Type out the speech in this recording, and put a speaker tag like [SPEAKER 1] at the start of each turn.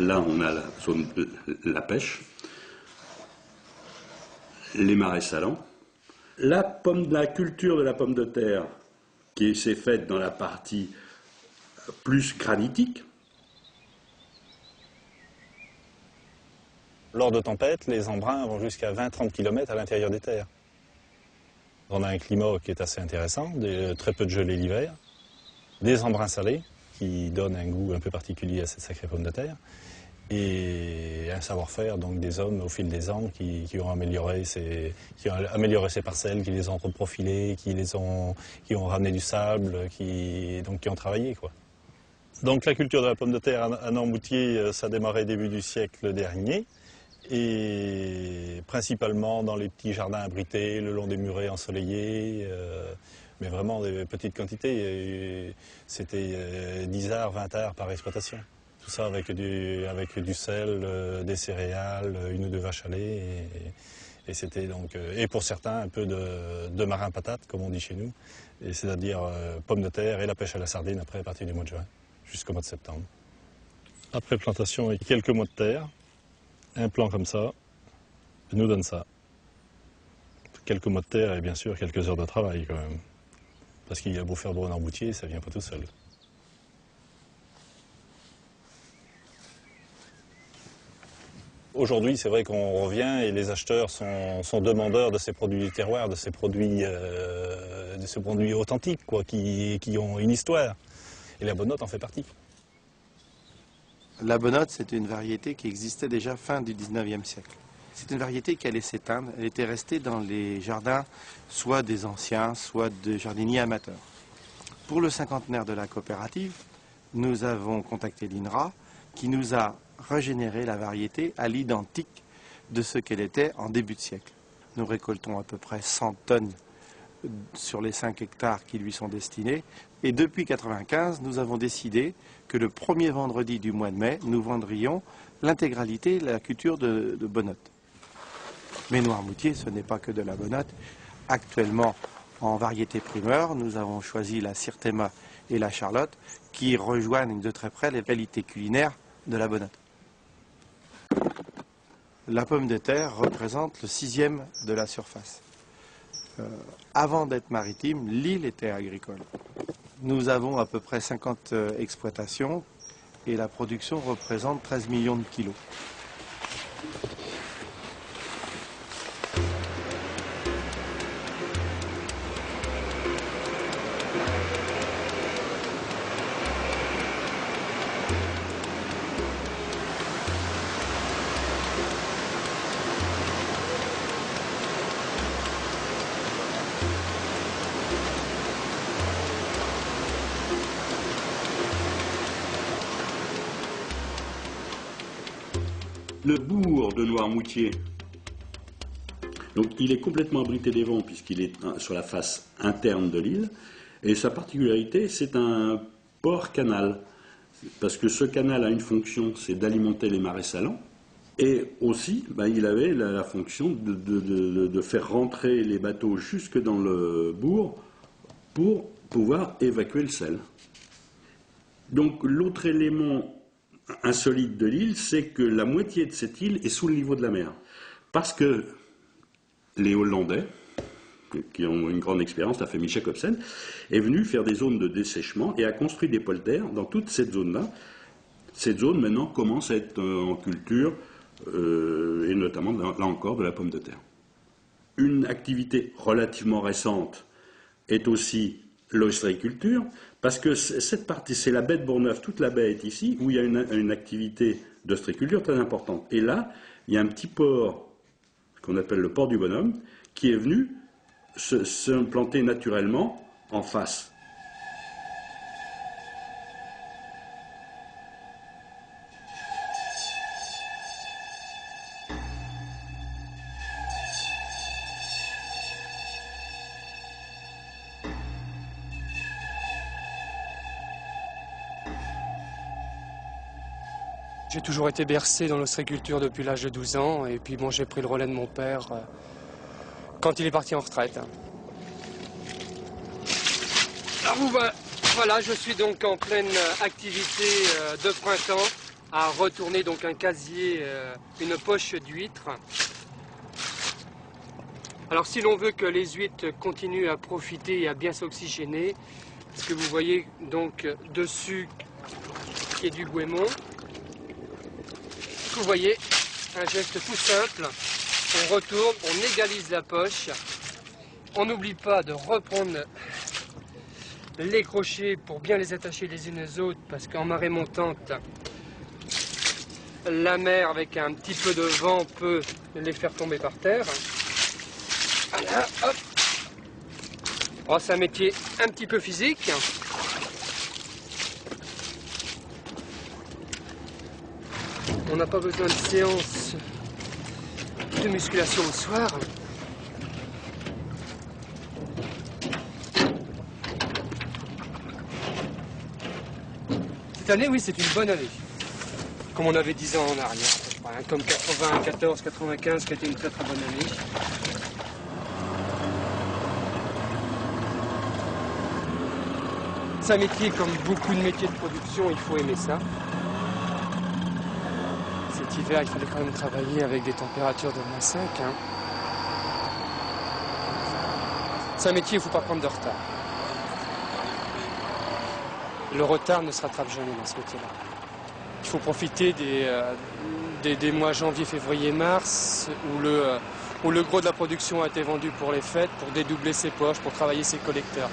[SPEAKER 1] Là, on a la zone de la pêche, les marais salants. La culture de la pomme de terre, qui s'est faite dans la partie plus granitique.
[SPEAKER 2] Lors de tempêtes, les embruns vont jusqu'à 20-30 km à l'intérieur des terres. On a un climat qui est assez intéressant, très peu de gelée l'hiver, des embruns salés qui donnent un goût un peu particulier à cette sacrée pomme de terre, et un savoir-faire donc des hommes au fil des ans qui ont amélioré ces parcelles, qui les ont reprofilées, qui ont ramené du sable, qui ont travaillé, quoi. Donc la culture de la pomme de terre à Noirmoutier, ça a démarré début du siècle dernier, et principalement dans les petits jardins abrités, le long des murets ensoleillés, mais vraiment des petites quantités. C'était 10 arts, 20 arts par exploitation. Tout ça avec du sel, des céréales, une ou deux vaches à lait, et c'était donc, et pour certains un peu de marin patate, comme on dit chez nous, et c'est-à-dire pommes de terre et la pêche à la sardine après à partir du mois de juin, jusqu'au mois de septembre. Après plantation, quelques mois de terre, un plan comme ça nous donne ça. Quelques mois de terre et bien sûr quelques heures de travail quand même. Parce qu'il y a beau faire beau en Noirmoutier, ça ne vient pas tout seul. Aujourd'hui, c'est vrai qu'on revient et les acheteurs sont demandeurs de ces produits du terroir, de ces produits authentiques, quoi, qui ont une histoire. Et la bonnotte en fait partie.
[SPEAKER 3] La bonnotte, c'est une variété qui existait déjà fin du 19e siècle. C'est une variété qui allait s'éteindre. Elle était restée dans les jardins, soit des anciens, soit des jardiniers amateurs. Pour le cinquantenaire de la coopérative, nous avons contacté l'INRA, qui nous a régénéré la variété à l'identique de ce qu'elle était en début de siècle. Nous récoltons à peu près 100 tonnes sur les 5 hectares qui lui sont destinés. Et depuis 1995, nous avons décidé que le premier vendredi du mois de mai, nous vendrions l'intégralité de la culture de bonnotte. Mais Noirmoutier, ce n'est pas que de la bonnotte. Actuellement, en variété primeur, nous avons choisi la Syrthéma et la Charlotte, qui rejoignent de très près les qualités culinaires de la bonnotte. La pomme de terre représente le 6e de la surface. Avant d'être maritime, l'île était agricole. Nous avons à peu près 50 exploitations et la production représente 13 millions de kilos.
[SPEAKER 1] Le bourg de Noirmoutier, donc il est complètement abrité des vents puisqu'il est sur la face interne de l'île, et sa particularité, c'est un port-canal, parce que ce canal a une fonction, c'est d'alimenter les marais salants, et aussi il avait la fonction de faire rentrer les bateaux jusque dans le bourg pour pouvoir évacuer le sel. Donc l'autre élément insolite de l'île, c'est que la moitié de cette île est sous le niveau de la mer. Parce que les Hollandais, qui ont une grande expérience, la famille Jacobsen, est venue faire des zones de dessèchement et a construit des polters dans toute cette zone-là. Cette zone, maintenant, commence à être en culture, et notamment, là encore, de la pomme de terre. Une activité relativement récente est aussi l'ostréiculture, parce que cette partie, c'est la baie de Bourgneuf, toute la baie est ici, où il y a une activité d'ostréiculture très importante. Et là, il y a un petit port, qu'on appelle le port du Bonhomme, qui est venu se planter naturellement en face.
[SPEAKER 4] J'ai toujours été bercé dans l'ostréiculture depuis l'âge de 12 ans, et puis bon, j'ai pris le relais de mon père quand il est parti en retraite. Alors voilà, je suis donc en pleine activité de printemps à retourner donc un casier, une poche d'huîtres. Alors si l'on veut que les huîtres continuent à profiter et à bien s'oxygéner, ce que vous voyez donc dessus qui est du goémon, vous voyez un geste tout simple, on retourne, on égalise la poche, on n'oublie pas de reprendre les crochets pour bien les attacher les unes aux autres parce qu'en marée montante, la mer avec un petit peu de vent peut les faire tomber par terre. Voilà, hop. Oh, c'est un métier un petit peu physique. On n'a pas besoin de séance de musculation au soir. Cette année, oui, c'est une bonne année. Comme on avait 10 ans en arrière, hein, comme 94, 95, qui a été une très très bonne année. C'est un métier comme beaucoup de métiers de production, il faut aimer ça. Cet hiver, il fallait quand même travailler avec des températures de -5. Hein. C'est un métier où il ne faut pas prendre de retard. Le retard ne se rattrape jamais dans ce métier-là. Il faut profiter des mois janvier, février, mars, où le gros de la production a été vendu pour les fêtes, pour dédoubler ses poches, pour travailler ses collecteurs.